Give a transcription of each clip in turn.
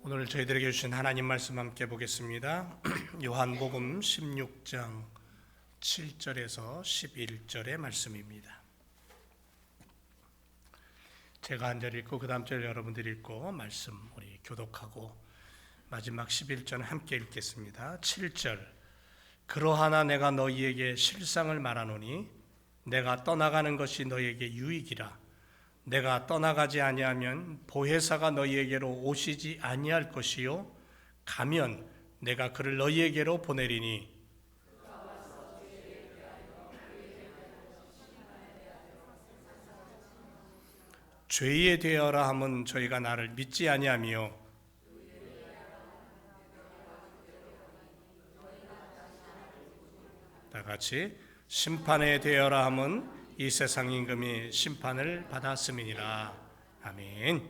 오늘 저희들에게 주신 하나님 말씀 함께 보겠습니다. 요한복음 16장 7절에서 11절의 말씀입니다. 제가 한 절 읽고 그 다음 절 여러분들이 읽고 말씀 우리 교독하고 마지막 11절은 함께 읽겠습니다. 7절 그러하나 내가 너희에게 실상을 말하노니 내가 떠나가는 것이 너희에게 유익이라. 내가 떠나가지 아니하면 보혜사가 너희에게로 오시지 아니할 것이요 가면 내가 그를 너희에게로 보내리니 죄에 대하라 함은 저희가 나를 믿지 아니하며 다 같이 심판에 대하라 함은 이 세상 임금이 심판을 받았음이니라. 아멘.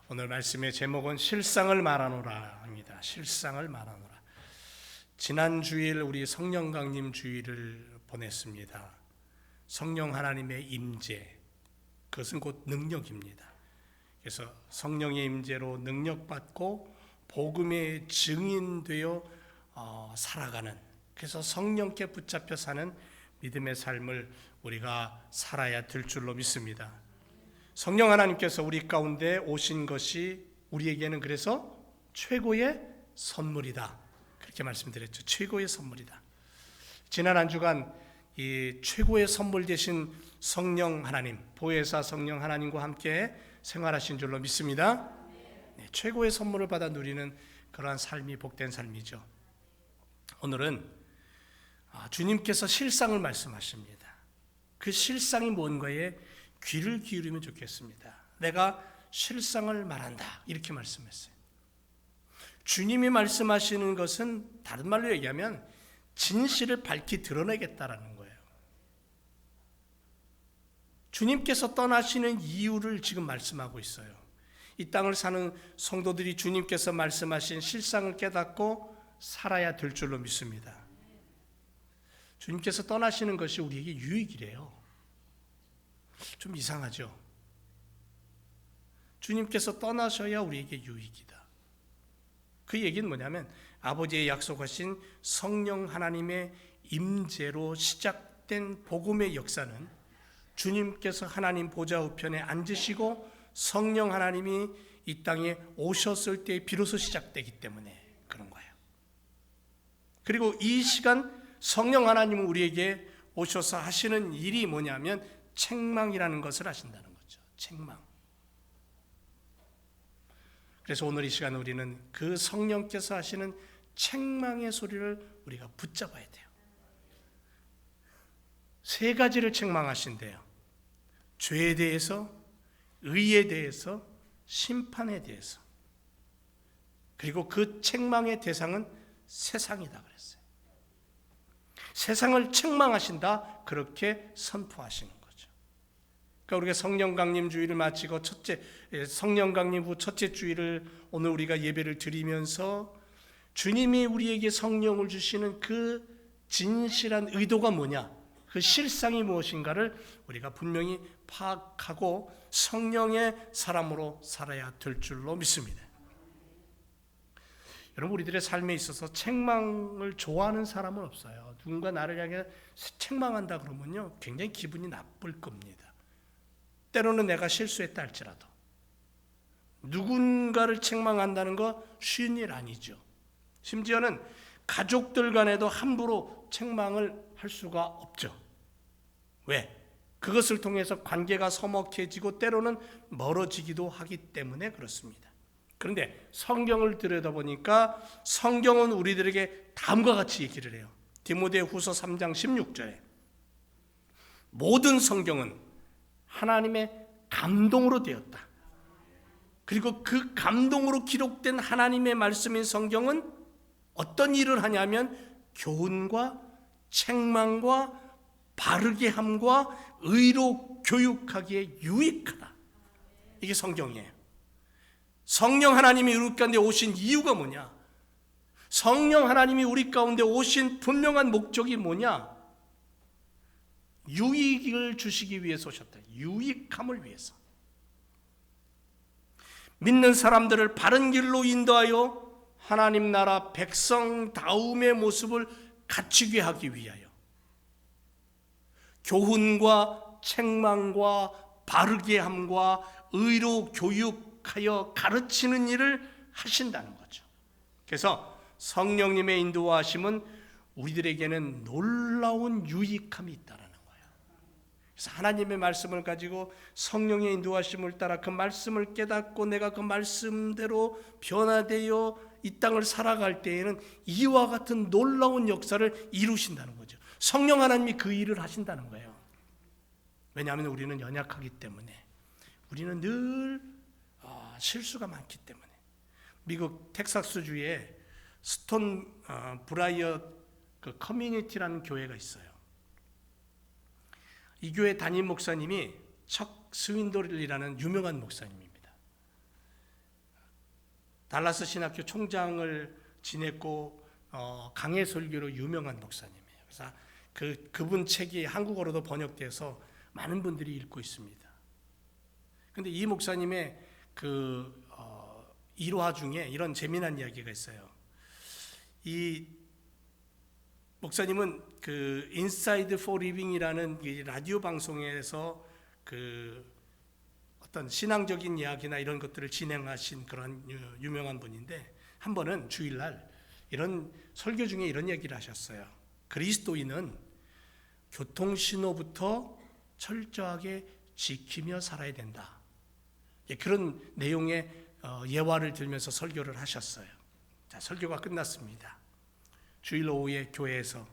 오늘 말씀의 제목은 실상을 말하노라 합니다. 실상을 말하노라. 지난 주일 우리 성령 강림 주일을 보냈습니다. 성령 하나님의 임재, 그것은 곧 능력입니다. 그래서 성령의 임재로 능력받고 복음의 증인되어 살아가는, 그래서 성령께 붙잡혀 사는 믿음의 삶을 우리가 살아야 될 줄로 믿습니다. 성령 하나님께서 우리 가운데 오신 것이 우리에게는 그래서 최고의 선물이다. 그렇게 말씀드렸죠. 최고의 선물이다. 지난 한 주간 이 최고의 선물 되신 성령 하나님, 보혜사 성령 하나님과 함께 생활하신 줄로 믿습니다. 네, 최고의 선물을 받아 누리는 그러한 삶이 복된 삶이죠. 오늘은 주님께서 실상을 말씀하십니다. 그 실상이 뭔가에 귀를 기울이면 좋겠습니다. 내가 실상을 말한다 이렇게 말씀했어요. 주님이 말씀하시는 것은 다른 말로 얘기하면 진실을 밝히 드러내겠다라는 거예요. 주님께서 떠나시는 이유를 지금 말씀하고 있어요. 이 땅을 사는 성도들이 주님께서 말씀하신 실상을 깨닫고 살아야 될 줄로 믿습니다. 주님께서 떠나시는 것이 우리에게 유익이래요. 좀 이상하죠? 주님께서 떠나셔야 우리에게 유익이다. 그 얘기는 뭐냐면 아버지의 약속하신 성령 하나님의 임재로 시작된 복음의 역사는 주님께서 하나님 보좌 우편에 앉으시고 성령 하나님이 이 땅에 오셨을 때 비로소 시작되기 때문에 그런 거예요. 그리고 이 시간 성령 하나님은 우리에게 오셔서 하시는 일이 뭐냐면 책망이라는 것을 하신다는 거죠. 책망. 그래서 오늘 이 시간 우리는 그 성령께서 하시는 책망의 소리를 우리가 붙잡아야 돼요. 세 가지를 책망하신대요. 죄에 대해서, 의에 대해서, 심판에 대해서. 그리고 그 책망의 대상은 세상이다 그랬어요. 세상을 책망하신다 그렇게 선포하시는 거죠. 그러니까 우리가 성령 강림 주일을 마치고 성령 강림 후 첫째 주일을 오늘 우리가 예배를 드리면서 주님이 우리에게 성령을 주시는 그 진실한 의도가 뭐냐, 그 실상이 무엇인가를 우리가 분명히 파악하고 성령의 사람으로 살아야 될 줄로 믿습니다. 여러분, 우리들의 삶에 있어서 책망을 좋아하는 사람은 없어요. 누군가 나를 향해 책망한다 그러면요 굉장히 기분이 나쁠 겁니다. 때로는 내가 실수했다 할지라도. 누군가를 책망한다는 거 쉬운 일 아니죠. 심지어는 가족들 간에도 함부로 책망을 할 수가 없죠. 왜? 그것을 통해서 관계가 서먹해지고 때로는 멀어지기도 하기 때문에 그렇습니다. 그런데 성경을 들여다보니까 성경은 우리들에게 다음과 같이 얘기를 해요. 디모데후서 3장 16절에 모든 성경은 하나님의 감동으로 되었다. 그리고 그 감동으로 기록된 하나님의 말씀인 성경은 어떤 일을 하냐면 교훈과 책망과 바르게 함과 의로 교육하기에 유익하다. 이게 성경이에요. 성령 하나님이 우리 가운데 오신 이유가 뭐냐? 성령 하나님이 우리 가운데 오신 분명한 목적이 뭐냐? 유익을 주시기 위해서 오셨다. 유익함을 위해서. 믿는 사람들을 바른 길로 인도하여 하나님 나라 백성다움의 모습을 갖추게 하기 위하여 교훈과 책망과 바르게 함과 의로 교육하여 가르치는 일을 하신다는 거죠. 그래서 성령님의 인도하심은 우리들에게는 놀라운 유익함이 있다라는 거예요. 그래서 하나님의 말씀을 가지고 성령의 인도하심을 따라 그 말씀을 깨닫고 내가 그 말씀대로 변화되어 이 땅을 살아갈 때에는 이와 같은 놀라운 역사를 이루신다는 거죠. 성령 하나님이 그 일을 하신다는 거예요. 왜냐하면 우리는 연약하기 때문에, 우리는 늘 실수가 많기 때문에. 미국 텍사스주에 스톤 브라이어 그 커뮤니티라는 교회가 있어요. 이 교회 담임 목사님이 척 스윈돌이라는 유명한 목사님입니다. 달라스 신학교 총장을 지냈고 강해 설교로 유명한 목사님이에요. 그래서 그분 책이 한국어로도 번역돼서 많은 분들이 읽고 있습니다. 그런데 이 목사님의 그 일화 중에 이런 재미난 이야기가 있어요. 이 목사님은 그 인사이드 포 리빙이라는 라디오 방송에서 그 어떤 신앙적인 이야기나 이런 것들을 진행하신 그런 유명한 분인데, 한 번은 주일날 이런 설교 중에 이런 얘기를 하셨어요. 그리스도인은 교통신호부터 철저하게 지키며 살아야 된다. 그런 내용의 예화를 들면서 설교를 하셨어요. 자, 설교가 끝났습니다. 주일 오후에 교회에서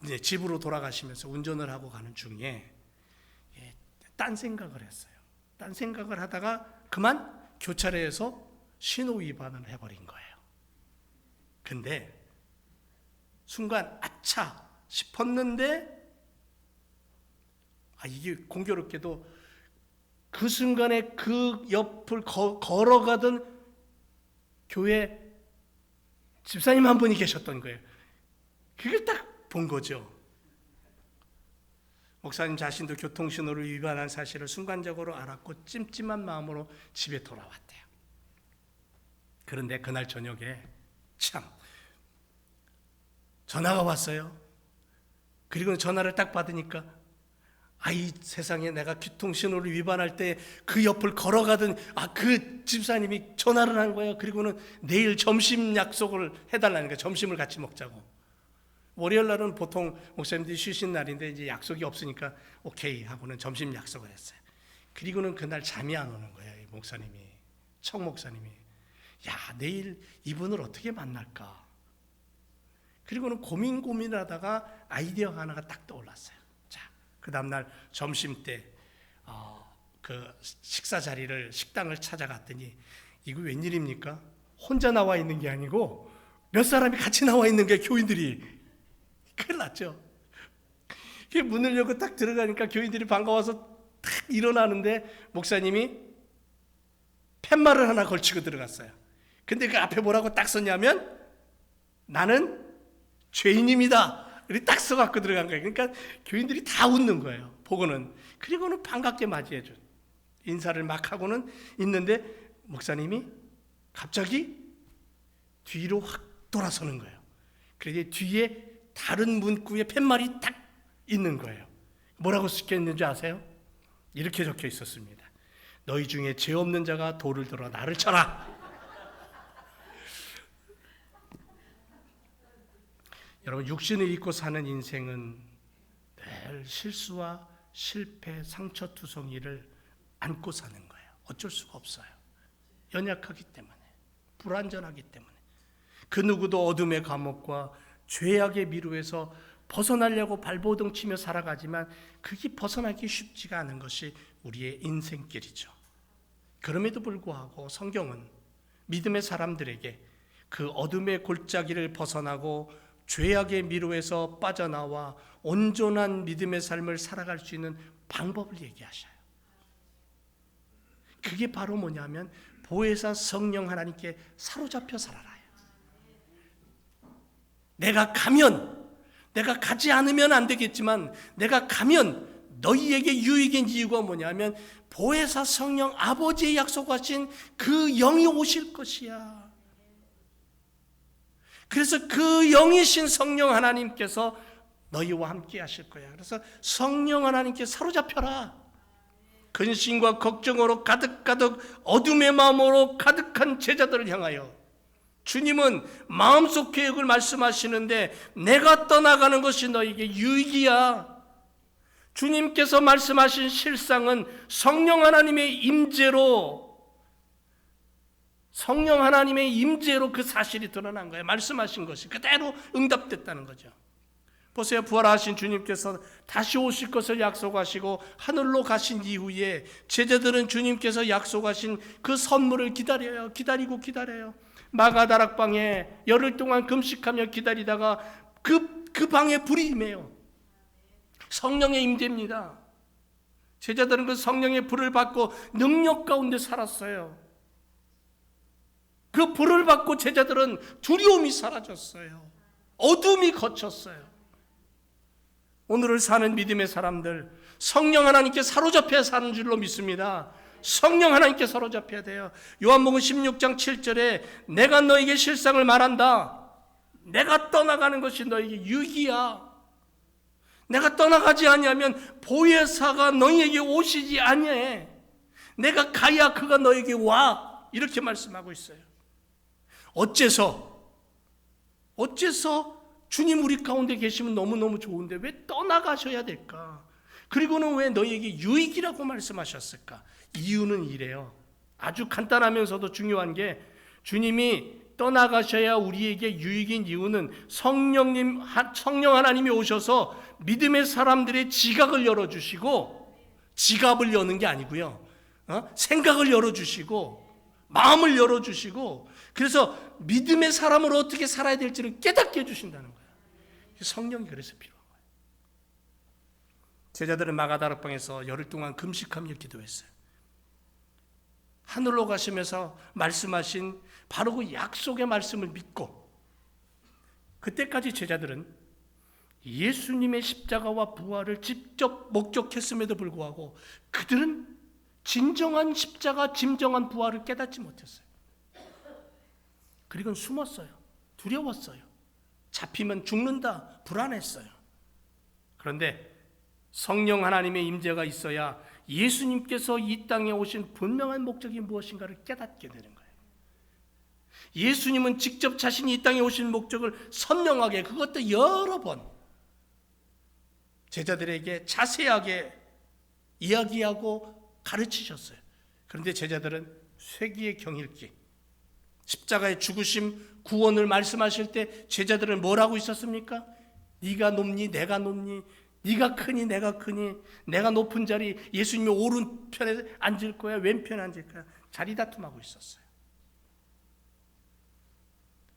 이제 집으로 돌아가시면서 운전을 하고 가는 중에 딴 생각을 했어요. 딴 생각을 하다가 그만 교차로에서 신호 위반을 해버린 거예요. 근데 순간 아차 싶었는데 이게 공교롭게도 그 순간에 그 옆을 걸어가던 교회 집사님 한 분이 계셨던 거예요. 그걸 딱 본 거죠. 목사님 자신도 교통신호를 위반한 사실을 순간적으로 알았고 찜찜한 마음으로 집에 돌아왔대요. 그런데 그날 저녁에 참 전화가 왔어요. 그리고 전화를 딱 받으니까 이 세상에 내가 교통신호를 위반할 때 그 옆을 걸어가던 그 집사님이 전화를 한 거예요. 그리고는 내일 점심 약속을 해달라는 거예요. 점심을 같이 먹자고. 월요일 날은 보통 목사님들이 쉬신 날인데 이제 약속이 없으니까 오케이 하고는 점심 약속을 했어요. 그리고는 그날 잠이 안 오는 거예요. 이 목사님이, 청 목사님이. 내일 이분을 어떻게 만날까? 그리고는 고민을 하다가 아이디어 하나가 딱 떠올랐어요. 그 다음날 점심 때 그 식사 자리를 식당을 찾아갔더니 이거 웬일입니까? 혼자 나와 있는 게 아니고 몇 사람이 같이 나와 있는 게 교인들이. 큰일 났죠. 문을 열고 딱 들어가니까 교인들이 반가워서 딱 일어나는데 목사님이 팻말을 하나 걸치고 들어갔어요. 근데 그 앞에 뭐라고 딱 썼냐면 나는 죄인입니다. 이렇게 딱 써갖고 들어간 거예요. 그러니까 교인들이 다 웃는 거예요. 보고는. 그리고는 반갑게 맞이해줘. 인사를 막 하고는 있는데 목사님이 갑자기 뒤로 확 돌아서는 거예요. 그래서 뒤에 다른 문구에 팻말이 딱 있는 거예요. 뭐라고 쓰였는지 아세요? 이렇게 적혀 있었습니다. 너희 중에 죄 없는 자가 돌을 들어 나를 쳐라. 여러분, 육신을 입고 사는 인생은 늘 실수와 실패, 상처투성이를 안고 사는 거예요. 어쩔 수가 없어요. 연약하기 때문에, 불완전하기 때문에. 그 누구도 어둠의 감옥과 죄악의 미루에서 벗어나려고 발버둥 치며 살아가지만 그게 벗어나기 쉽지가 않은 것이 우리의 인생길이죠. 그럼에도 불구하고 성경은 믿음의 사람들에게 그 어둠의 골짜기를 벗어나고 죄악의 미로에서 빠져나와 온전한 믿음의 삶을 살아갈 수 있는 방법을 얘기하셔요. 그게 바로 뭐냐면 보혜사 성령 하나님께 사로잡혀 살아라. 내가 가지 않으면 안 되겠지만 내가 가면 너희에게 유익인 이유가 뭐냐면 보혜사 성령 아버지의 약속하신 그 영이 오실 것이야. 그래서 그 영이신 성령 하나님께서 너희와 함께 하실 거야. 그래서 성령 하나님께 사로잡혀라. 근심과 걱정으로 가득가득 어둠의 마음으로 가득한 제자들을 향하여 주님은 마음속 계획을 말씀하시는데 내가 떠나가는 것이 너에게 유익이야. 주님께서 말씀하신 실상은 성령 하나님의 임재로 그 사실이 드러난 거예요. 말씀하신 것이 그대로 응답됐다는 거죠. 보세요. 부활하신 주님께서 다시 오실 것을 약속하시고 하늘로 가신 이후에 제자들은 주님께서 약속하신 그 선물을 기다리고 마가다락방에 열흘 동안 금식하며 기다리다가 그 방에 불이 임해요. 성령의 임재입니다. 제자들은 그 성령의 불을 받고 능력 가운데 살았어요. 그 불을 받고 제자들은 두려움이 사라졌어요. 어둠이 걷혔어요. 오늘을 사는 믿음의 사람들, 성령 하나님께 사로잡혀 사는 줄로 믿습니다. 성령 하나님께 사로잡혀야 돼요. 요한복음 16장 7절에 내가 너에게 실상을 말한다. 내가 떠나가는 것이 너에게 유익이야. 내가 떠나가지 아니하면 보혜사가 너희에게 오시지 아니해. 내가 가야 그가 너에게 와. 이렇게 말씀하고 있어요. 어째서 주님 우리 가운데 계시면 너무너무 좋은데 왜 떠나가셔야 될까? 그리고는 왜 너희에게 유익이라고 말씀하셨을까? 이유는 이래요. 아주 간단하면서도 중요한 게 지님이 떠나가셔야 우리에게 유익인 이유는 성령 하나님이 오셔서 믿음의 사람들의 지각을 열어주시고, 지갑을 여는 게 아니고요, 생각을 열어주시고 마음을 열어주시고, 그래서 믿음의 사람으로 어떻게 살아야 될지를 깨닫게 해주신다는 거예요. 성령이 그래서 필요한 거예요. 제자들은 마가다락방에서 열흘 동안 금식하며 기도했어요. 하늘로 가시면서 말씀하신 바로 그 약속의 말씀을 믿고, 그때까지 제자들은 예수님의 십자가와 부활을 직접 목격했음에도 불구하고 그들은 진정한 십자가, 진정한 부활을 깨닫지 못했어요. 그리고 숨었어요. 두려웠어요. 잡히면 죽는다, 불안했어요. 그런데 성령 하나님의 임재가 있어야 예수님께서 이 땅에 오신 분명한 목적이 무엇인가를 깨닫게 되는 거예요. 예수님은 직접 자신이 이 땅에 오신 목적을 선명하게, 그것도 여러 번 제자들에게 자세하게 이야기하고 가르치셨어요. 그런데 제자들은 쇠기의 경일기, 십자가의 죽으심, 구원을 말씀하실 때 제자들은 뭐라고 있었습니까? 네가 높니 내가 높니, 네가 크니 내가 크니, 내가 높은 자리, 예수님이 오른편에 앉을 거야 왼편에 앉을 거야, 자리 다툼하고 있었어요.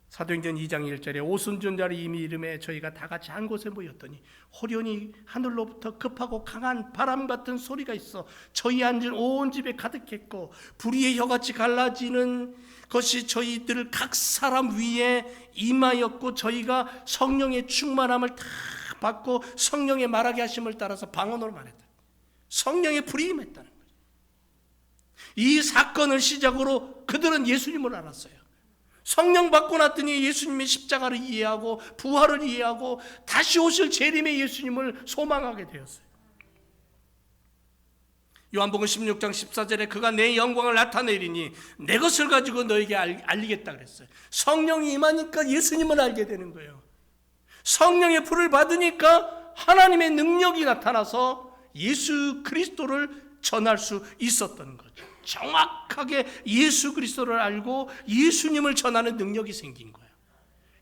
사도행전 2장 1절에 오순절날이 이미 이름에 저희가 다 같이 한 곳에 모였더니 호련히 하늘로부터 급하고 강한 바람 같은 소리가 있어 저희 앉은 온 집에 가득했고, 불의의 혀같이 갈라지는 것이 저희들 각 사람 위에 임하였고, 저희가 성령의 충만함을 다 받고 성령의 말하게 하심을 따라서 방언으로 말했다. 성령의 불이 임했다는 거예요. 이 사건을 시작으로 그들은 예수님을 알았어요. 성령 받고 났더니 예수님의 십자가를 이해하고 부활을 이해하고 다시 오실 재림의 예수님을 소망하게 되었어요. 요한복음 16장 14절에 그가 내 영광을 나타내리니 내 것을 가지고 너에게 알리겠다 그랬어요. 성령이 임하니까 예수님을 알게 되는 거예요. 성령의 불을 받으니까 하나님의 능력이 나타나서 예수 그리스도를 전할 수 있었던 거죠. 정확하게 예수 그리스도를 알고 예수님을 전하는 능력이 생긴 거예요.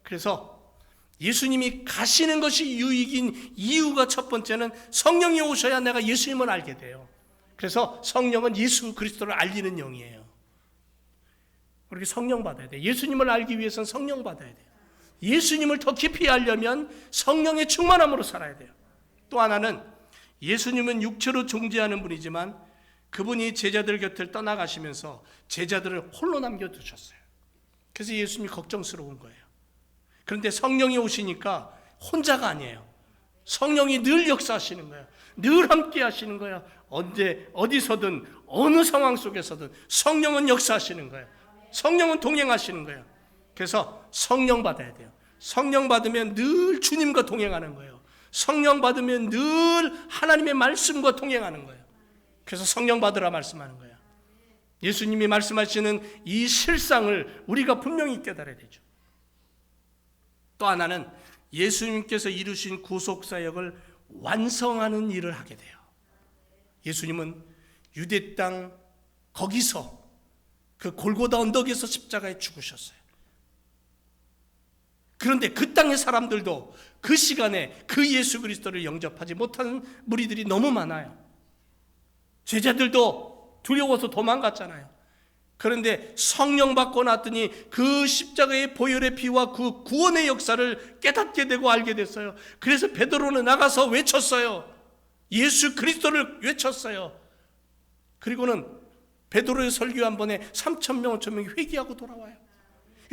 그래서 예수님이 가시는 것이 유익인 이유가 첫 번째는 성령이 오셔야 내가 예수님을 알게 돼요. 그래서 성령은 예수 그리스도를 알리는 영이에요. 우리 성령 받아야 돼요. 예수님을 알기 위해서는 성령 받아야 돼요. 예수님을 더 깊이 알려면 성령의 충만함으로 살아야 돼요. 또 하나는 예수님은 육체로 존재하는 분이지만 그분이 제자들 곁을 떠나가시면서 제자들을 홀로 남겨두셨어요. 그래서 예수님이 걱정스러운 거예요. 그런데 성령이 오시니까 혼자가 아니에요. 성령이 늘 역사하시는 거야. 늘 함께 하시는 거야. 언제 어디서든 어느 상황 속에서든 성령은 역사하시는 거야. 성령은 동행하시는 거야. 그래서 성령 받아야 돼요. 성령 받으면 늘 주님과 동행하는 거예요. 성령 받으면 늘 하나님의 말씀과 동행하는 거예요. 그래서 성령 받으라 말씀하는 거예요. 예수님이 말씀하시는 이 실상을 우리가 분명히 깨달아야 되죠. 또 하나는 예수님께서 이루신 구속사역을 완성하는 일을 하게 돼요. 예수님은 유대 땅 거기서 그 골고다 언덕에서 십자가에 죽으셨어요. 그런데 그 땅의 사람들도 그 시간에 그 예수 그리스도를 영접하지 못하는 무리들이 너무 많아요. 제자들도 두려워서 도망갔잖아요. 그런데 성령 받고 났더니 그 십자가의 보혈의 피와 그 구원의 역사를 깨닫게 되고 알게 됐어요. 그래서 베드로는 나가서 외쳤어요. 예수 그리스도를 외쳤어요. 그리고는 베드로의 설교 한 번에 3,000명, 5,000명이 회개하고 돌아와요.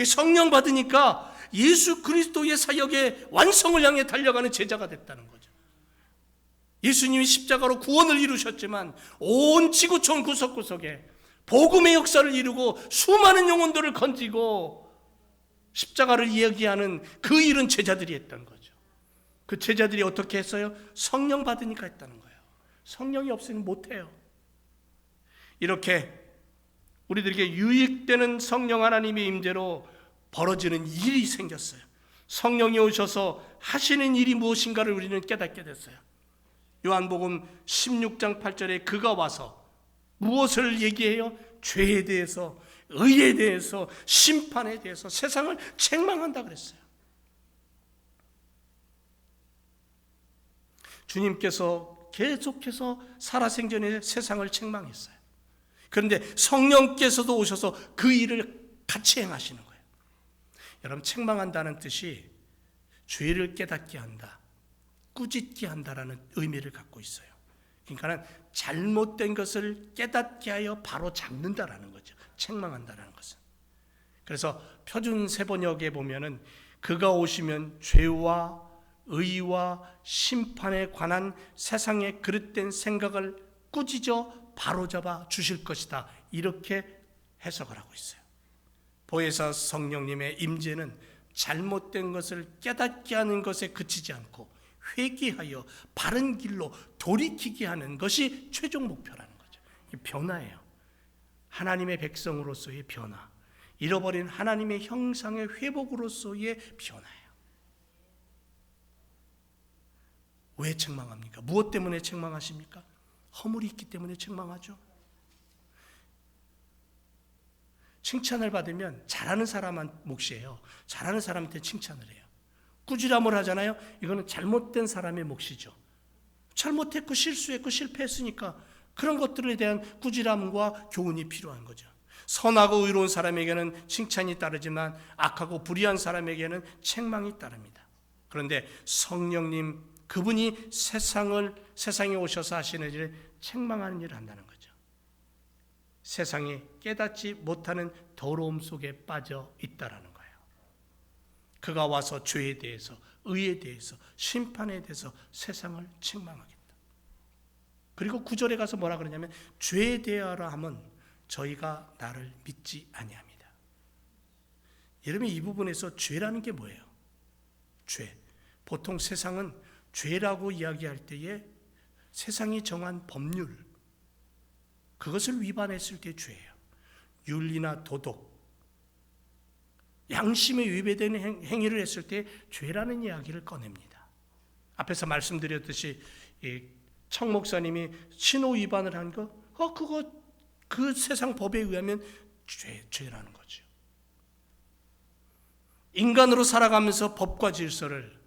성령 받으니까 예수 그리스도의 사역의 완성을 향해 달려가는 제자가 됐다는 거죠. 예수님이 십자가로 구원을 이루셨지만 온 지구촌 구석구석에 복음의 역사를 이루고 수많은 영혼들을 건지고 십자가를 이야기하는 그 일은 제자들이 했던 거죠. 그 제자들이 어떻게 했어요? 성령 받으니까 했다는 거예요. 성령이 없으면 못해요. 이렇게 우리들에게 유익되는 성령 하나님의 임재로 벌어지는 일이 생겼어요. 성령이 오셔서 하시는 일이 무엇인가를 우리는 깨닫게 됐어요. 요한복음 16장 8절에 그가 와서 무엇을 얘기해요? 죄에 대해서, 의에 대해서, 심판에 대해서 세상을 책망한다 그랬어요. 주님께서 계속해서 살아생전에 세상을 책망했어요. 그런데 성령께서도 오셔서 그 일을 같이 행하시는 거예요. 여러분, 책망한다는 뜻이 죄를 깨닫게 한다, 꾸짖게 한다라는 의미를 갖고 있어요. 그러니까 잘못된 것을 깨닫게 하여 바로 잡는다라는 거죠. 책망한다라는 것은. 그래서 표준 세번역에 보면은 그가 오시면 죄와 의와 심판에 관한 세상의 그릇된 생각을 꾸짖어 바로잡아 주실 것이다, 이렇게 해석을 하고 있어요. 보혜사 성령님의 임재는 잘못된 것을 깨닫게 하는 것에 그치지 않고 회개하여 바른 길로 돌이키게 하는 것이 최종 목표라는 거죠. 이게 변화예요. 하나님의 백성으로서의 변화, 잃어버린 하나님의 형상의 회복으로서의 변화예요. 왜 책망합니까? 무엇 때문에 책망하십니까? 허물이 있기 때문에 책망하죠. 칭찬을 받으면 잘하는 사람한 몫이에요. 잘하는 사람한테 칭찬을 해요. 꾸지람을 하잖아요. 이거는 잘못된 사람의 몫이죠. 잘못했고 실수했고 실패했으니까 그런 것들에 대한 꾸지람과 교훈이 필요한 거죠. 선하고 의로운 사람에게는 칭찬이 따르지만 악하고 불의한 사람에게는 책망이 따릅니다. 그런데 성령님, 그분이 세상에 오셔서 하시는 일을 책망하는 일을 한다는 거죠. 세상이 깨닫지 못하는 더러움 속에 빠져 있다라는 거예요. 그가 와서 죄에 대해서, 의에 대해서, 심판에 대해서 세상을 책망하겠다. 그리고 9절에 가서 뭐라 그러냐면 죄에 대하라 하면 저희가 나를 믿지 아니합니다. 여러분, 이 부분에서 죄라는 게 뭐예요? 죄. 보통 세상은 죄라고 이야기할 때에 세상이 정한 법률, 그것을 위반했을 때 죄예요. 윤리나 도덕, 양심에 위배되는 행위를 했을 때 죄라는 이야기를 꺼냅니다. 앞에서 말씀드렸듯이 청 목사님이 신호 위반을 한 거, 그거 그 세상 법에 의하면 죄라는 거죠. 인간으로 살아가면서 법과 질서를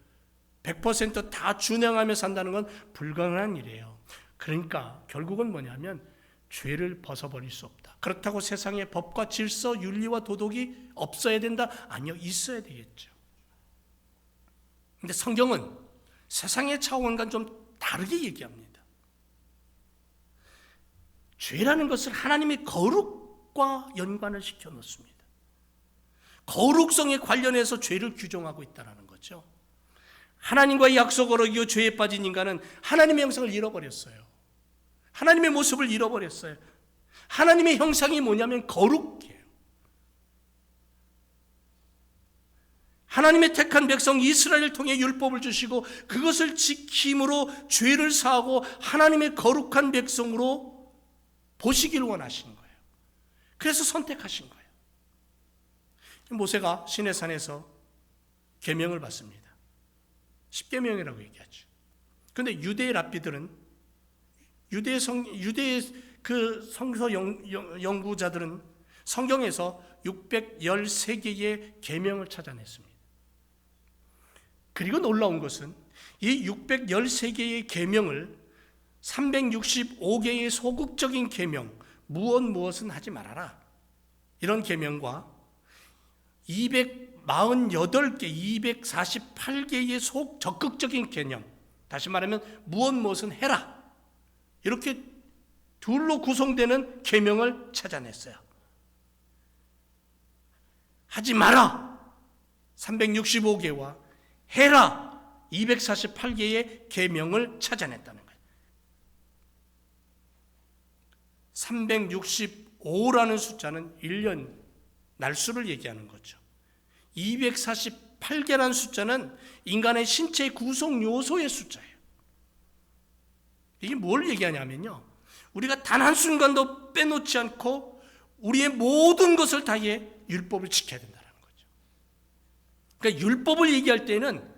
100% 다 준행하며 산다는 건 불가능한 일이에요. 그러니까 결국은 뭐냐면 죄를 벗어버릴 수 없다. 그렇다고 세상에 법과 질서, 윤리와 도덕이 없어야 된다? 아니요, 있어야 되겠죠. 근데 성경은 세상의 차원과 좀 다르게 얘기합니다. 죄라는 것을 하나님의 거룩과 연관을 시켜 놓습니다. 거룩성에 관련해서 죄를 규정하고 있다는 거죠. 하나님과의 약속을 어기고 죄에 빠진 인간은 하나님의 형상을 잃어버렸어요. 하나님의 모습을 잃어버렸어요. 하나님의 형상이 뭐냐면 거룩해요. 하나님의 택한 백성 이스라엘을 통해 율법을 주시고 그것을 지킴으로 죄를 사하고 하나님의 거룩한 백성으로 보시기를 원하시는 거예요. 그래서 선택하신 거예요. 모세가 시내산에서 계명을 받습니다. 십계명이라고 얘기하죠. 그런데 유대의 랍비들은 유대의 성서 연구자들은 성경에서 613개의 계명을 찾아냈습니다. 그리고 놀라운 것은 이 613개의 계명을 365개의 소극적인 계명, 무엇은 하지 말아라, 이런 계명과 248개, 248개의 적극적인 개념, 다시 말하면 무엇은 해라, 이렇게 둘로 구성되는 계명을 찾아냈어요. 하지 마라 365개와 해라 248개의 계명을 찾아냈다는 거예요. 365라는 숫자는 1년 날수를 얘기하는 거죠. 248개라는 숫자는 인간의 신체 구성 요소의 숫자예요. 이게 뭘 얘기하냐면요, 우리가 단 한순간도 빼놓지 않고 우리의 모든 것을 다해 율법을 지켜야 된다는 거죠. 그러니까 율법을 얘기할 때는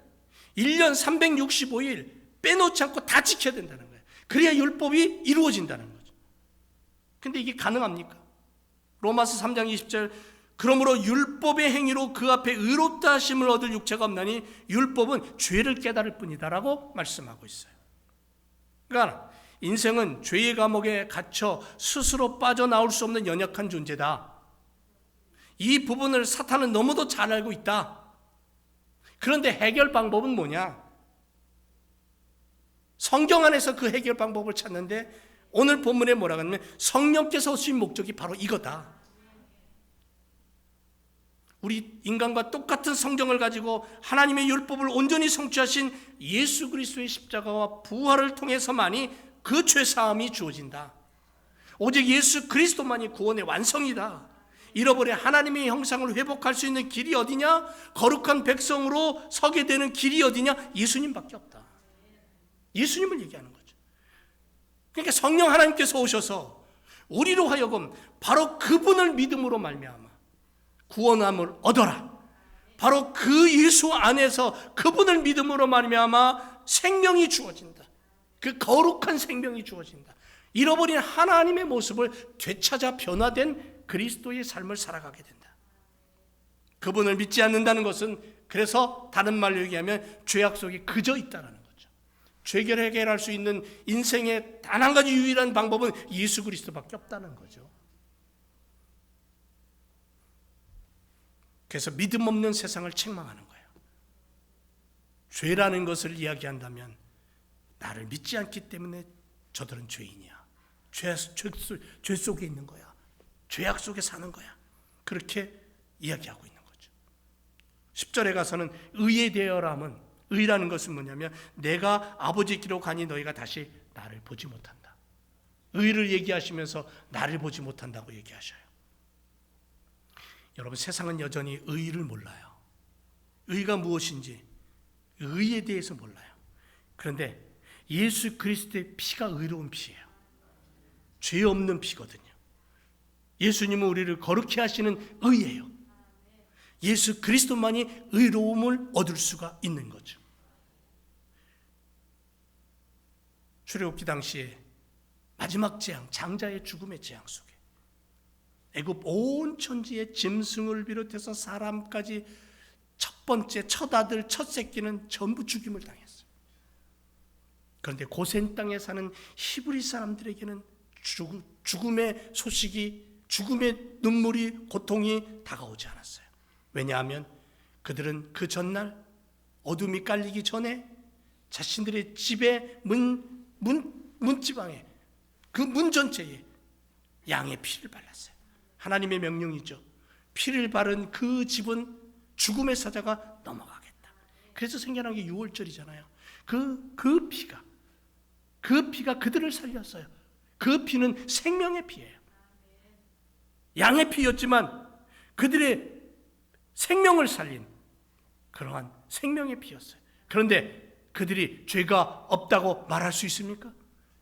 1년 365일 빼놓지 않고 다 지켜야 된다는 거예요. 그래야 율법이 이루어진다는 거죠. 근데 이게 가능합니까? 로마서 3장 20절, 그러므로 율법의 행위로 그 앞에 의롭다 하심을 얻을 육체가 없나니 율법은 죄를 깨달을 뿐이다 라고 말씀하고 있어요. 그러니까 인생은 죄의 감옥에 갇혀 스스로 빠져나올 수 없는 연약한 존재다. 이 부분을 사탄은 너무도 잘 알고 있다. 그런데 해결 방법은 뭐냐? 성경 안에서 그 해결 방법을 찾는데 오늘 본문에 뭐라고 하냐면 성령께서 오신 목적이 바로 이거다. 우리 인간과 똑같은 성정을 가지고 하나님의 율법을 온전히 성취하신 예수 그리스도의 십자가와 부활을 통해서만이 그 죄사함이 주어진다. 오직 예수 그리스도만이 구원의 완성이다. 잃어버린 하나님의 형상을 회복할 수 있는 길이 어디냐? 거룩한 백성으로 서게 되는 길이 어디냐? 예수님밖에 없다. 예수님을 얘기하는 거죠. 그러니까 성령 하나님께서 오셔서 우리로 하여금 바로 그분을 믿음으로 말미암아 구원함을 얻어라. 바로 그 예수 안에서 그분을 믿음으로 말미암아 생명이 주어진다. 그 거룩한 생명이 주어진다. 잃어버린 하나님의 모습을 되찾아 변화된 그리스도의 삶을 살아가게 된다. 그분을 믿지 않는다는 것은, 그래서 다른 말로 얘기하면 죄악 속에 그저 있다는 거죠. 죄를 해결할 수 있는 인생의 단 한 가지 유일한 방법은 예수 그리스도밖에 없다는 거죠. 그래서 믿음 없는 세상을 책망하는 거예요. 죄라는 것을 이야기한다면 나를 믿지 않기 때문에 저들은 죄인이야. 죄 속에 있는 거야. 죄악 속에 사는 거야. 그렇게 이야기하고 있는 거죠. 10절에 가서는 의에 대하여라면, 의라는 것은 뭐냐면 내가 아버지 길로 가니 너희가 다시 나를 보지 못한다. 의를 얘기하시면서 나를 보지 못한다고 얘기하셔요. 여러분, 세상은 여전히 의를 몰라요. 의가 무엇인지, 의에 대해서 몰라요. 그런데 예수 그리스도의 피가 의로운 피예요. 죄 없는 피거든요. 예수님은 우리를 거룩히 하시는 의예요. 예수 그리스도만이 의로움을 얻을 수가 있는 거죠. 출애굽기 당시에 마지막 재앙, 장자의 죽음의 재앙 속에 애굽 온 천지의 짐승을 비롯해서 사람까지 첫 번째 첫 아들 첫 새끼는 전부 죽임을 당했어요. 그런데 고센 땅에 사는 히브리 사람들에게는 죽음의 소식이, 죽음의 눈물이, 고통이 다가오지 않았어요. 왜냐하면 그들은 그 전날 어둠이 깔리기 전에 자신들의 집의 문지방에, 그 문 전체에 양의 피를 발랐어요. 하나님의 명령이죠. 피를 바른 그 집은 죽음의 사자가 넘어가겠다. 그래서 생겨난 게 6월절이잖아요. 그 피가 그들을 살렸어요. 그 피는 생명의 피예요. 양의 피였지만 그들의 생명을 살린 그러한 생명의 피였어요. 그런데 그들이 죄가 없다고 말할 수 있습니까?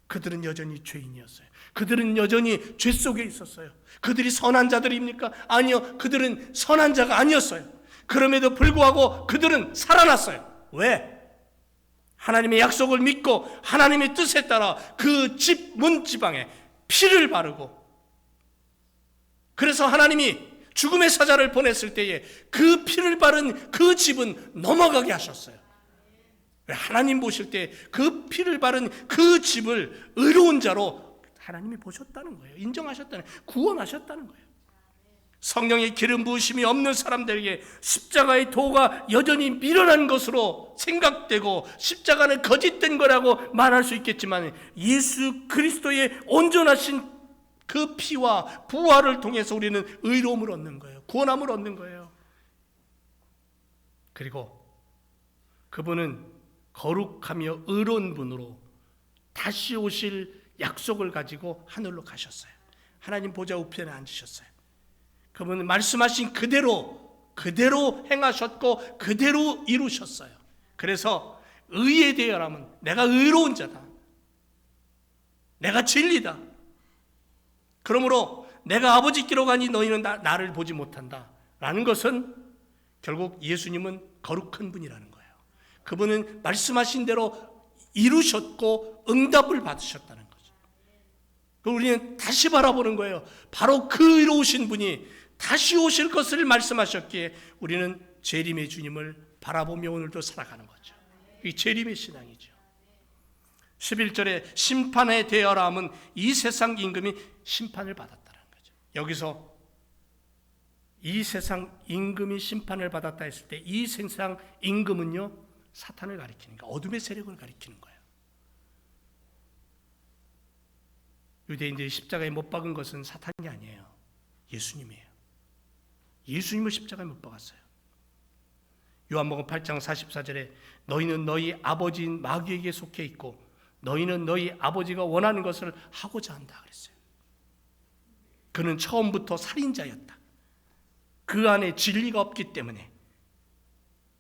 그들은 여전히 죄인이었어요. 그들은 여전히 죄 속에 있었어요. 그들이 선한 자들입니까? 아니요. 그들은 선한 자가 아니었어요. 그럼에도 불구하고 그들은 살아났어요. 왜? 하나님의 약속을 믿고 하나님의 뜻에 따라 그 집 문지방에 피를 바르고, 그래서 하나님이 죽음의 사자를 보냈을 때에 그 피를 바른 그 집은 넘어가게 하셨어요. 하나님 보실 때 그 피를 바른 그 집을 의로운 자로 하나님이 보셨다는 거예요. 인정하셨다는 거예요. 구원하셨다는 거예요. 성령의 기름 부으심이 없는 사람들에게 십자가의 도가 여전히 미련한 것으로 생각되고 십자가는 거짓된 거라고 말할 수 있겠지만, 예수 그리스도의 온전하신 그 피와 부활을 통해서 우리는 의로움을 얻는 거예요. 구원함을 얻는 거예요. 그리고 그분은 거룩하며 의로운 분으로 다시 오실 약속을 가지고 하늘로 가셨어요. 하나님 보좌 우편에 앉으셨어요. 그분은 말씀하신 그대로 행하셨고 그대로 이루셨어요. 그래서 의에 대하라면 내가 의로운 자다, 내가 진리다, 그러므로 내가 아버지께로 가니 너희는 나를 보지 못한다 라는 것은 결국 예수님은 거룩한 분이라는 거예요. 그분은 말씀하신 대로 이루셨고 응답을 받으셨다는 거죠. 우리는 다시 바라보는 거예요. 바로 그 의로우신 분이 다시 오실 것을 말씀하셨기에 우리는 재림의 주님을 바라보며 오늘도 살아가는 거죠. 이 재림의 신앙이죠. 11절에 심판에 대하라 함은 이 세상 임금이 심판을 받았다는 거죠. 여기서 이 세상 임금이 심판을 받았다 했을 때 이 세상 임금은요, 사탄을 가리키는 거예요. 어둠의 세력을 가리키는 거예요. 유대인들이 십자가에 못 박은 것은 사탄이 아니에요. 예수님이에요. 예수님을 십자가에 못 박았어요. 요한복음 8장 44절에 너희는 너희 아버지인 마귀에게 속해 있고 너희는 너희 아버지가 원하는 것을 하고자 한다 그랬어요. 그는 처음부터 살인자였다. 그 안에 진리가 없기 때문에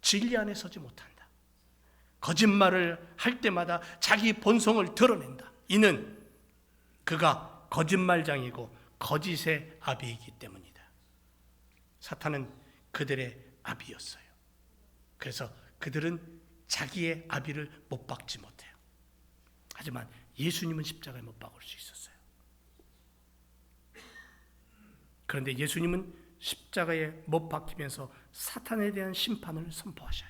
진리 안에 서지 못한다. 거짓말을 할 때마다 자기 본성을 드러낸다. 이는 그가 거짓말장이고 거짓의 아비이기 때문이다. 사탄은 그들의 아비였어요. 그래서 그들은 자기의 아비를 못 박지 못해요. 하지만 예수님은 십자가에 못 박을 수 있었어요. 그런데 예수님은 십자가에 못 박히면서 사탄에 대한 심판을 선포하셔요.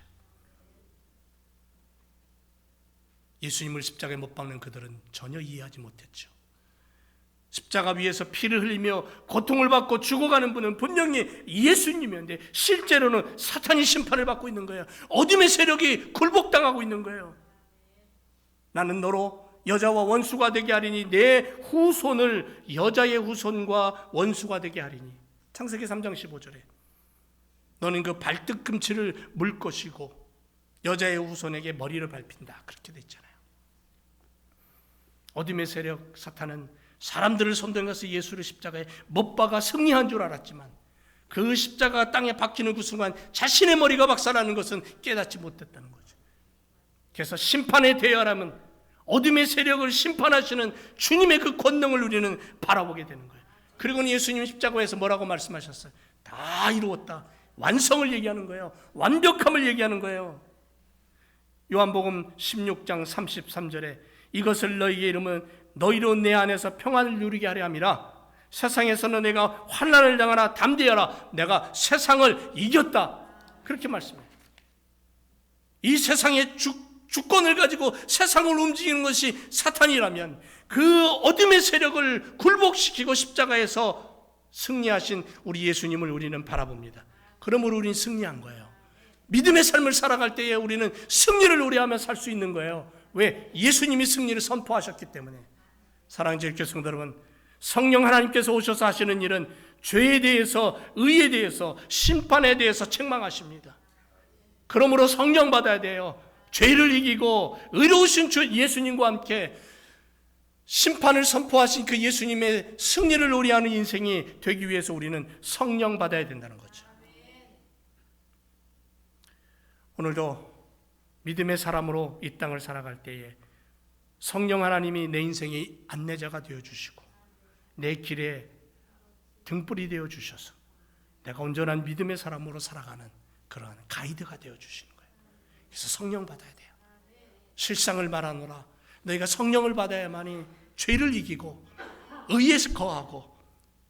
예수님을 십자가에 못 박는 그들은 전혀 이해하지 못했죠. 십자가 위에서 피를 흘리며 고통을 받고 죽어가는 분은 분명히 예수님이었는데 실제로는 사탄이 심판을 받고 있는 거예요. 어둠의 세력이 굴복당하고 있는 거예요. 나는 너로 여자와 원수가 되게 하리니 내 후손을 여자의 후손과 원수가 되게 하리니. 창세기 3장 15절에 너는 그 발등꿈치를 물 것이고 여자의 후손에게 머리를 밟힌다. 그렇게 돼 있잖아요. 어둠의 세력 사탄은 사람들을 선동해서 예수를 십자가에 못 박아 승리한 줄 알았지만 그 십자가가 땅에 박히는 그 순간 자신의 머리가 박살나는 것은 깨닫지 못했다는 거죠. 그래서 심판에 대하라면 어둠의 세력을 심판하시는 주님의 그 권능을 우리는 바라보게 되는 거예요. 그리고는 예수님 십자가에서 뭐라고 말씀하셨어요? 다 이루었다. 완성을 얘기하는 거예요. 완벽함을 얘기하는 거예요. 요한복음 16장 33절에 이것을 너희에게 이르면 너희로 내 안에서 평안을 누리게 하려 함이라. 세상에서는 내가 환난을 당하나 담대하라. 내가 세상을 이겼다. 그렇게 말씀해요. 이 세상의 주권을 가지고 세상을 움직이는 것이 사탄이라면 그 어둠의 세력을 굴복시키고 십자가에서 승리하신 우리 예수님을 우리는 바라봅니다. 그러므로 우리는 승리한 거예요. 믿음의 삶을 살아갈 때에 우리는 승리를 노래하며 살 수 있는 거예요. 왜? 예수님이 승리를 선포하셨기 때문에. 사랑하는 제일교회 성도 여러분, 성령 하나님께서 오셔서 하시는 일은 죄에 대해서, 의에 대해서, 심판에 대해서 책망하십니다. 그러므로 성령 받아야 돼요. 죄를 이기고 의로우신 주 예수님과 함께 심판을 선포하신 그 예수님의 승리를 노래하는 인생이 되기 위해서 우리는 성령 받아야 된다는 거죠. 오늘도 믿음의 사람으로 이 땅을 살아갈 때에 성령 하나님이 내 인생의 안내자가 되어주시고 내 길에 등불이 되어주셔서 내가 온전한 믿음의 사람으로 살아가는 그러한 가이드가 되어주시는 거예요. 그래서 성령 받아야 돼요. 실상을 말하노라. 너희가 성령을 받아야만이 죄를 이기고 의에 거하고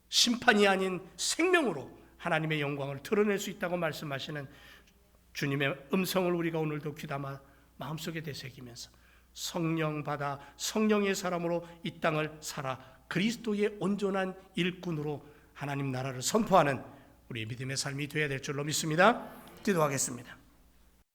심판이 아닌 생명으로 하나님의 영광을 드러낼 수 있다고 말씀하시는 주님의 음성을 우리가 오늘도 귀담아 마음속에 되새기면서 성령 받아 성령의 사람으로 이 땅을 살아 그리스도의 온전한 일꾼으로 하나님 나라를 선포하는 우리의 믿음의 삶이 되어야 될 줄로 믿습니다. 기도하겠습니다.